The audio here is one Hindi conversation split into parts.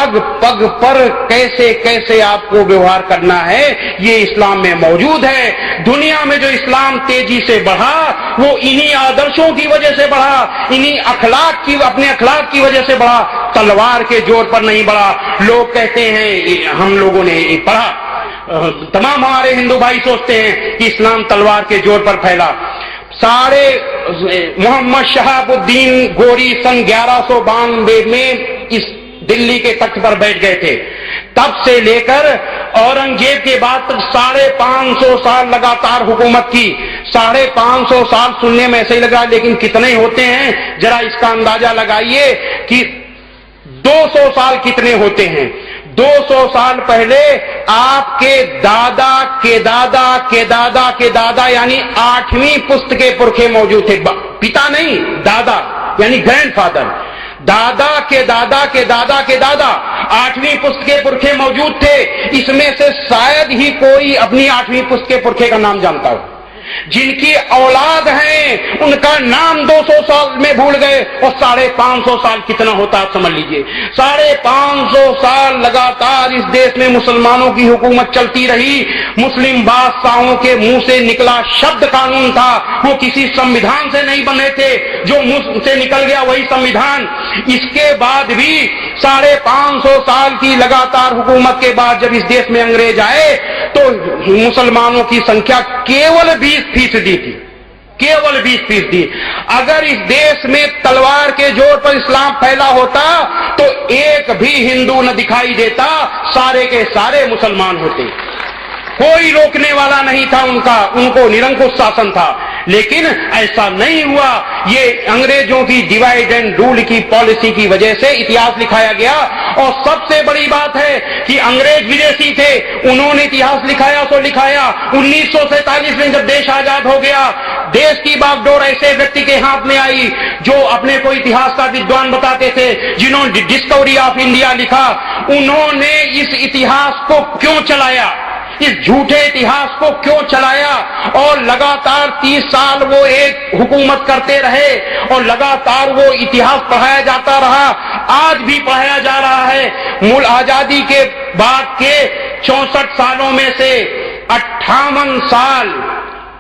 पग पग पर कैसे कैसे आपको व्यवहार करना है, ये इस्लाम में मौजूद है। दुनिया में जो इस्लाम तेजी से बढ़ा वो इन्हीं आदर्शों की वजह से बढ़ा, इन्हीं अपने अखलाक की वजह से बढ़ा, तलवार के जोर पर नहीं बढ़ा। लोग कहते हैं, हम लोगों ने पढ़ा, तमाम हमारे हिंदू भाई सोचते हैं कि इस्लाम तलवार के जोर पर फैला। मोहम्मद शहाबुद्दीन गोरी सन 1192 में इस दिल्ली के तख्त पर बैठ गए थे। तब से लेकर औरंगजेब के बाद तक 550 साल लगातार हुकूमत की। 550 साल सुनने में ऐसे ही लगा, लेकिन कितने होते हैं जरा इसका अंदाजा लगाइए कि 200 साल कितने होते हैं। 200 साल पहले आपके दादा के दादा के दादा के दादा यानी 8वीं पुश्त के पुरखे मौजूद थे। पिता नहीं, दादा यानी ग्रैंडफादर। दादा के दादा के दादा के दादा 8वीं पुश्त के पुरखे मौजूद थे। इसमें से शायद ही कोई अपनी 8वीं पुश्त के पुरखे का नाम जानता हो। जिनकी औलाद हैं उनका नाम 200 साल में भूल गए, और 550 साल कितना होता आप समझ लीजिए। 550 साल लगातार इस देश में मुसलमानों की हुकूमत चलती रही। मुस्लिम बादशाहों के मुंह से निकला शब्द कानून था, वो किसी संविधान से नहीं बने थे, जो मुंह से निकल गया वही संविधान। इसके बाद भी 550 साल की लगातार हुकूमत के बाद जब इस देश में अंग्रेज आए तो मुसलमानों की संख्या केवल 20% थी, केवल 20%। अगर इस देश में तलवार के जोर पर इस्लाम फैला होता तो एक भी हिंदू न दिखाई देता, सारे के सारे मुसलमान होते। कोई रोकने वाला नहीं था उनको निरंकुश शासन था। लेकिन ऐसा नहीं हुआ। ये अंग्रेजों की डिवाइड एंड रूल की पॉलिसी की वजह से इतिहास लिखाया गया। और सबसे बड़ी बात है कि अंग्रेज विदेशी थे, उन्होंने इतिहास लिखाया तो लिखाया। 1947 में जब देश आजाद हो गया, देश की बागडोर ऐसे व्यक्ति के हाथ में आई जो अपने को इतिहास का विद्वान बताते थे, जिन्होंने डिस्कवरी ऑफ इंडिया लिखा। उन्होंने इस इतिहास को क्यों चलाया, इस झूठे इतिहास को क्यों चलाया, और लगातार 30 साल वो एक हुकूमत करते रहे और लगातार वो इतिहास पढ़ाया जाता रहा। आज भी पढ़ाया जा रहा है। मूल आजादी के बाद के 64 सालों में से 58 साल,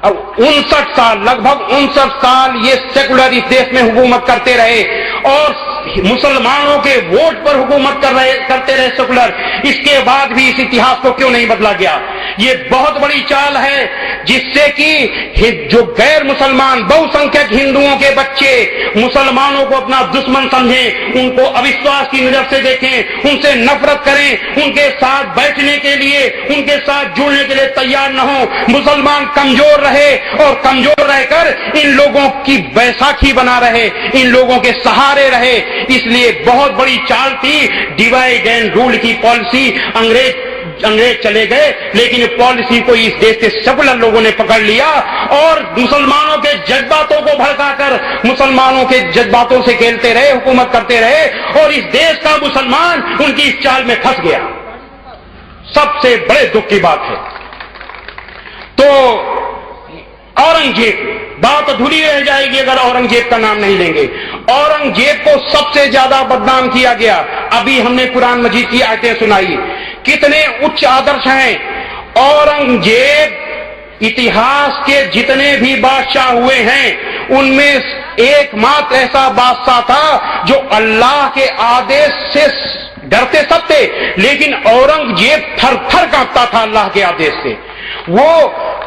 59 साल, लगभग 59 साल ये सेकुलर इस देश में हुकूमत करते रहे और मुसलमानों के वोट पर हुकूमत करते रहे सेकुलर। इसके बाद भी इस इतिहास को क्यों नहीं बदला गया? ये बहुत बड़ी चाल है जिससे कि जो गैर मुसलमान बहुसंख्यक हिंदुओं के बच्चे मुसलमानों को अपना दुश्मन समझें, उनको अविश्वास की नजर से देखें, उनसे नफरत करें, उनके साथ बैठने के लिए, उनके साथ जुड़ने के लिए तैयार न हो। मुसलमान कमजोर रहे और कमजोर रहकर इन लोगों की बैसाखी बना रहे, इन लोगों के सहारे रहे। इसलिए बहुत बड़ी चाल थी डिवाइड एंड रूल की पॉलिसी। अंग्रेज चले गए, लेकिन पॉलिसी को इस देश के सेकुलर लोगों ने पकड़ लिया और मुसलमानों के जज्बातों को भड़काकर मुसलमानों के जज्बातों से खेलते रहे, हुकूमत करते रहे, और इस देश का मुसलमान उनकी इस चाल में फंस गया। सबसे बड़े दुख की बात है। तो औरंगजेब, बात अधूरी रह जाएगी अगर औरंगजेब का नाम नहीं लेंगे। औरंगजेब को सबसे ज्यादा बदनाम किया गया। अभी हमने कुरान मजीद की आयतें सुनाई, कितने उच्च आदर्श हैं। औरंगजेब इतिहास के जितने भी बादशाह हुए हैं उनमें एकमात्र ऐसा बादशाह था जो अल्लाह के आदेश से डरते सब थे, लेकिन औरंगजेब थर थर कांपता था अल्लाह के आदेश से। वो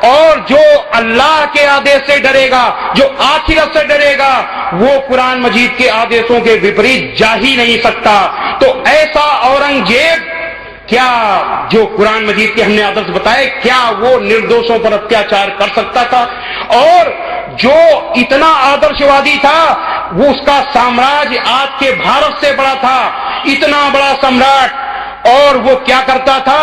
और जो अल्लाह के आदेश से डरेगा, जो आखिरत से डरेगा, वो कुरान मजीद के आदेशों के विपरीत जा ही नहीं सकता। तो ऐसा औरंगजेब, क्या जो कुरान मजीद के हमने आदर्श बताए, क्या वो निर्दोषों पर अत्याचार कर सकता था? और जो इतना आदर्शवादी था, वो उसका साम्राज्य आज के भारत से बड़ा था, इतना बड़ा सम्राट। और वो क्या करता था,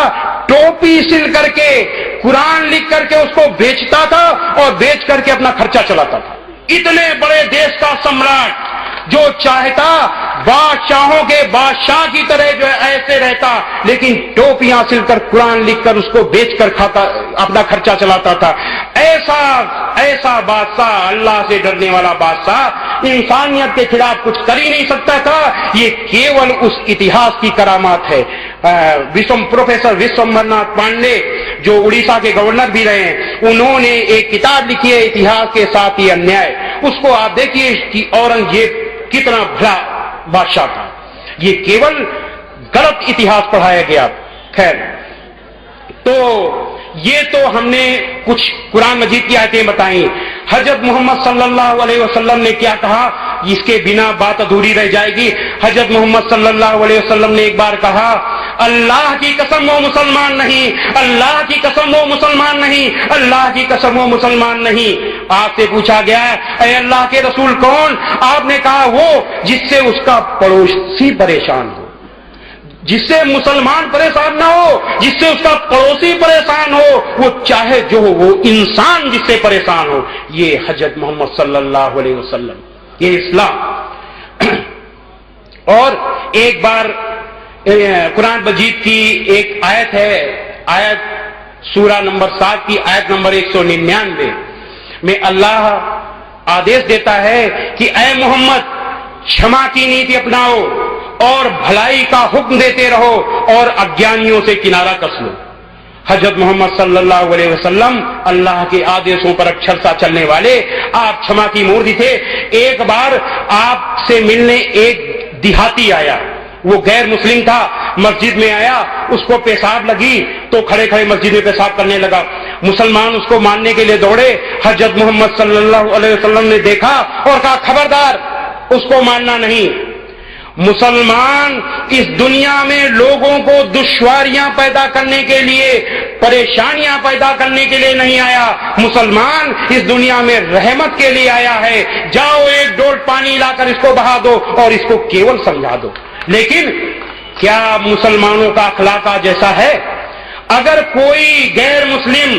टोपी सिल करके, कुरान लिख करके उसको बेचता था और बेच करके अपना खर्चा चलाता था। इतने बड़े देश का सम्राट जो चाहता बादशाहों के बादशाह की तरह जो है ऐसे रहता, लेकिन टोपियां सिलकर कुरान लिखकर उसको बेचकर खाता, अपना खर्चा चलाता था। ऐसा बादशाह, अल्लाह से डरने वाला बादशाह इंसानियत के खिलाफ कुछ कर ही नहीं सकता था। ये केवल उस इतिहास की करामात है। प्रोफेसर विश्वम्भरनाथ पांडे जो उड़ीसा के गवर्नर भी रहे हैं, उन्होंने एक किताब लिखी है इतिहास के साथ ही अन्याय। उसको आप देखिए कि औरंगजेब कितना भला बादशाह था। ये केवल गलत इतिहास पढ़ाया गया। खैर, तो ये तो हमने कुछ कुरान मजीद की आयतें बताई। हजरत मोहम्मद सल्लल्लाहु अलैहि वसल्लम ने क्या कहा, इसके बिना बात अधूरी रह जाएगी। हजरत मोहम्मद सल्लल्लाहु अलैहि वसल्लम ने एक बार कहा, अल्लाह की कसम वो मुसलमान नहीं, अल्लाह की कसम वो मुसलमान नहीं, अल्लाह की कसम वो मुसलमान नहीं। आपसे पूछा गया, ऐ अल्लाह के रसूल कौन? आपने कहा वो जिससे उसका पड़ोसी परेशान हो, जिससे मुसलमान परेशान ना हो, जिससे उसका पड़ोसी परेशान हो, वो चाहे जो हो, वो इंसान जिससे परेशान हो। ये हजरत मोहम्मद सल्लल्लाहु अलैहि वसल्लम, ये इस्लाम। और एक बार कुरान मजीद की एक आयत है, आयत सूरा नंबर 7 की आयत नंबर 199 में अल्लाह आदेश देता है कि ऐ मोहम्मद, क्षमा की नीति अपनाओ और भलाई का हुक्म देते रहो और अज्ञानियों से किनारा कस लो। हजरत मोहम्मद सल्लल्लाहु अलैहि वसल्लम अल्लाह के आदेशों पर अक्षरशः चलने वाले, आप क्षमा की मूर्ति थे। एक बार आपसे मिलने एक देहाती आया, वो गैर मुस्लिम था, मस्जिद में आया, उसको पेशाब लगी तो खड़े खड़े मस्जिद में पेशाब करने लगा। मुसलमान उसको मारने के लिए दौड़े। हजरत मोहम्मद सल्लल्लाहु अलैहि वसल्लम ने देखा और कहा, खबरदार, उसको मारना नहीं। मुसलमान इस दुनिया में लोगों को दुश्वारियां पैदा करने के लिए, परेशानियां पैदा करने के लिए नहीं आया। मुसलमान इस दुनिया में रहमत के लिए आया है। जाओ एक डोल पानी लाकर इसको बहा दो और इसको केवल समझा दो। लेकिन क्या मुसलमानों का अखलाक जैसा है? अगर कोई गैर मुस्लिम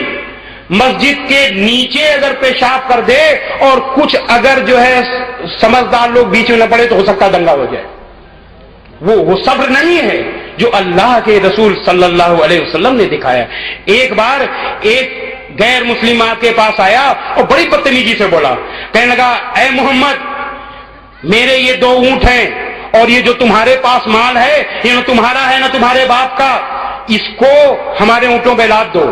मस्जिद के नीचे अगर पेशाब कर दे और कुछ अगर जो है समझदार लोग बीच में न पड़े तो हो सकता दंगा हो जाए। वो सब्र नहीं है जो अल्लाह के रसूल सल्लल्लाहु अलैहि वसल्लम ने दिखाया। एक बार एक गैर मुस्लिम आपके पास आया और बड़ी बदतमीजी से बोला, कहने लगा, ऐ मोहम्मद, मेरे ये 2 ऊंट हैं और ये जो तुम्हारे पास माल है ये न तुम्हारा है न तुम्हारे बाप का, इसको हमारे ऊंटों पे लाद दो।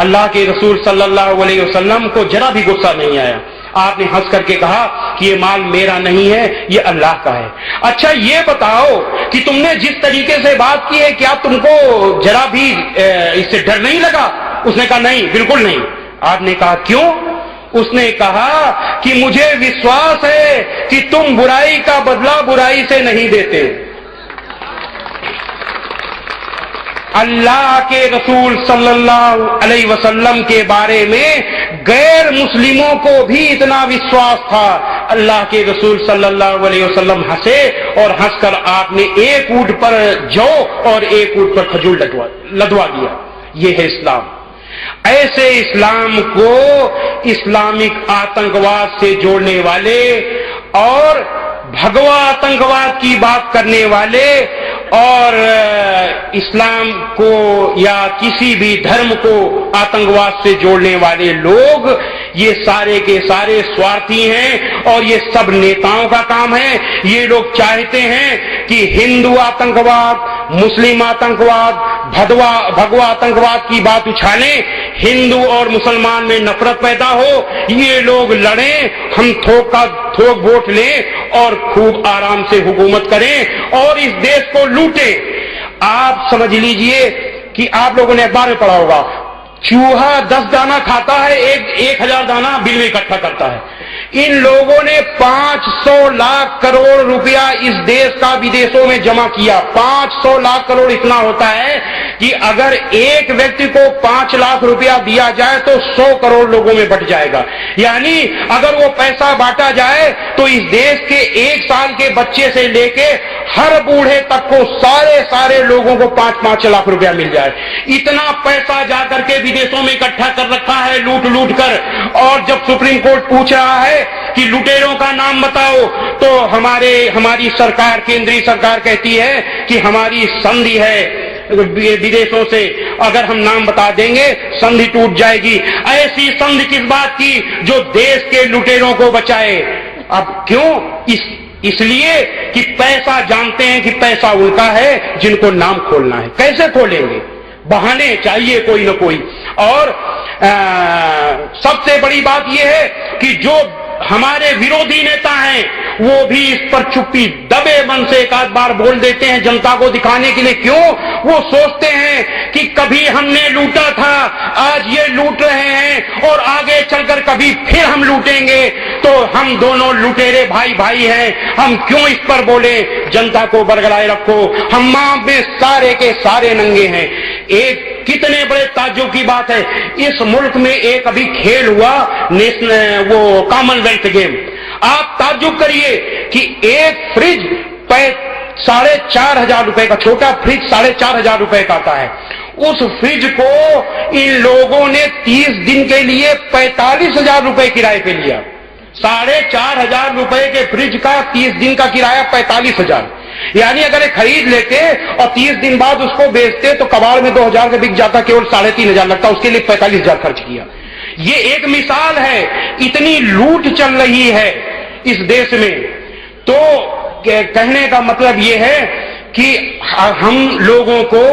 अल्लाह के रसूल सल्लल्लाहु अलैहि वसल्लम को जरा भी गुस्सा नहीं आया। आपने हंस करके कहा कि ये माल मेरा नहीं है, ये अल्लाह का है। अच्छा ये बताओ कि तुमने जिस तरीके से बात की है, क्या तुमको जरा भी इससे डर नहीं लगा? उसने कहा नहीं, बिल्कुल नहीं। आपने कहा क्यों? उसने कहा कि मुझे विश्वास है कि तुम बुराई का बदला बुराई से नहीं देते। अल्लाह के रसूल सल्लल्लाहु अलैहि वसल्लम के बारे में गैर मुस्लिमों को भी इतना विश्वास था। अल्लाह के रसूल सल्लल्लाहु अलैहि वसल्लम हंसे और हंसकर आपने एक ऊंट पर जौ और एक ऊंट पर खजूर लदवा दिया। ये है इस्लाम। ऐसे इस्लाम को इस्लामिक आतंकवाद से जोड़ने वाले और भगवा आतंकवाद की बात करने वाले और इस्लाम को या किसी भी धर्म को आतंकवाद से जोड़ने वाले लोग, ये सारे के सारे स्वार्थी हैं और ये सब नेताओं का काम है। ये लोग चाहते हैं कि हिंदू आतंकवाद, मुस्लिम आतंकवाद, भगवा आतंकवाद की बात उछालें, हिंदू और मुसलमान में नफरत पैदा हो, ये लोग लड़ें, हम थोक वोट लें और खूब आराम से हुकूमत करें और इस देश को लूटें। आप समझ लीजिए कि आप लोगों ने अखबार में पढ़ा होगा, चूहा 10 दाना खाता है, 1000 दाना बिल में इकट्ठा करता है। इन लोगों ने 500 लाख करोड़ रुपया इस देश का विदेशों में जमा किया। 500 लाख करोड़ इतना होता है कि अगर एक व्यक्ति को 5 लाख रुपया दिया जाए तो 100 करोड़ लोगों में बंट जाएगा। यानी अगर वो पैसा बांटा जाए तो इस देश के 1 साल के बच्चे से लेके हर बूढ़े तक को सारे लोगों को 5-5 लाख रुपया मिल जाए। इतना पैसा जाकर के विदेशों में इकट्ठा कर रखा है लूट कर, और जब सुप्रीम कोर्ट पूछ रहा है कि लुटेरों का नाम बताओ, तो हमारी सरकार, केंद्रीय सरकार कहती है कि हमारी संधि है विदेशों से, अगर हम नाम बता देंगे संधि टूट जाएगी। ऐसी संधि किस बात की जो देश के लुटेरों को बचाए। अब क्यों? इसलिए कि पैसा जानते हैं कि पैसा उनका है जिनको नाम खोलना है। कैसे खोलेंगे? बहाने चाहिए कोई ना कोई। और सबसे बड़ी बात यह है कि जो हमारे विरोधी नेता हैं वो भी इस पर चुप्पी दबे मन से एक आध बार बोल देते हैं जनता को दिखाने के लिए। क्यों? वो सोचते हैं कि कभी हमने लूटा था, आज ये लूट रहे हैं और आगे चलकर कभी फिर हम लूटेंगे, तो हम दोनों लुटेरे भाई भाई हैं, हम क्यों इस पर बोले। जनता को बरगलाए रखो, हम मां में सारे के सारे नंगे हैं। एक कितने बड़े ताज्जुब की बात है, इस मुल्क में एक अभी खेल हुआ वो कॉमनवेल्थ गेम। आप ताज्जुब करिए कि एक फ्रिज 4,500 रुपए का, छोटा फ्रिज 4,500 रुपए का आता है। उस फ्रिज को इन लोगों ने 30 दिन के लिए 45,000 रुपए किराए पे लिया। 4,500 रुपए के फ्रिज का 30 दिन का किराया 45,000। यानी अगर ये खरीद लेते और 30 दिन बाद उसको बेचते तो कबाड़ में 2,000 का बिक जाता, केवल 3,500 लगता, उसके लिए 45,000 खर्च किया। ये एक मिसाल है, इतनी लूट चल रही है इस देश में। तो कहने का मतलब ये है कि हम लोगों को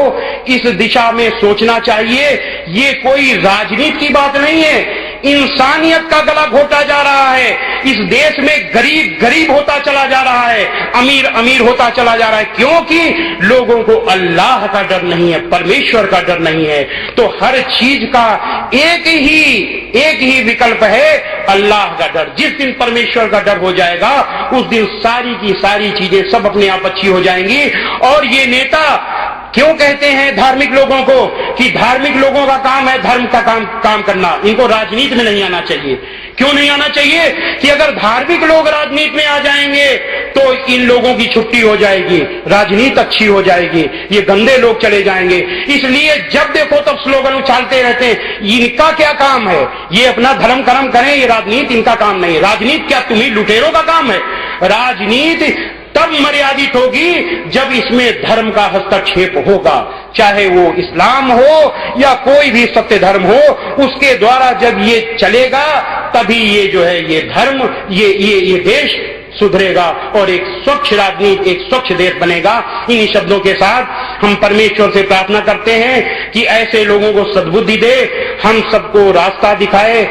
इस दिशा में सोचना चाहिए। ये कोई राजनीति की बात नहीं है, इंसानियत का गला घोटा जा रहा है। इस देश में गरीब गरीब होता चला जा रहा है, अमीर अमीर होता चला जा रहा है, क्योंकि लोगों को अल्लाह का डर नहीं है, परमेश्वर का डर नहीं है। तो हर चीज का एक ही विकल्प है, अल्लाह का डर। जिस दिन परमेश्वर का डर हो जाएगा उस दिन सारी की सारी चीजें सब अपने आप अच्छी हो जाएंगी। और ये नेता क्यों कहते हैं धार्मिक लोगों को कि धार्मिक लोगों का काम है धर्म का काम करना, इनको राजनीति में नहीं आना चाहिए। क्यों नहीं आना चाहिए? कि अगर धार्मिक लोग राजनीति में आ जाएंगे तो इन लोगों की छुट्टी हो जाएगी, राजनीति अच्छी हो जाएगी, ये गंदे लोग चले जाएंगे। इसलिए जब देखो तब स्लोगन उछालते रहते हैं। इनका क्या काम है? ये अपना धर्म कर्म करें, ये राजनीति इनका काम नहीं है। राजनीति क्या तुम्ही लुटेरों का काम है? राजनीति तब मर्यादित होगी जब इसमें धर्म का हस्तक्षेप होगा, चाहे वो इस्लाम हो या कोई भी सत्य धर्म हो। उसके द्वारा जब ये चलेगा तभी ये जो है ये धर्म, ये देश सुधरेगा और एक स्वच्छ राजनीति, एक स्वच्छ देश बनेगा। इन्हीं शब्दों के साथ हम परमेश्वर से प्रार्थना करते हैं कि ऐसे लोगों को सद्बुद्धि दे, हम सबको रास्ता दिखाए,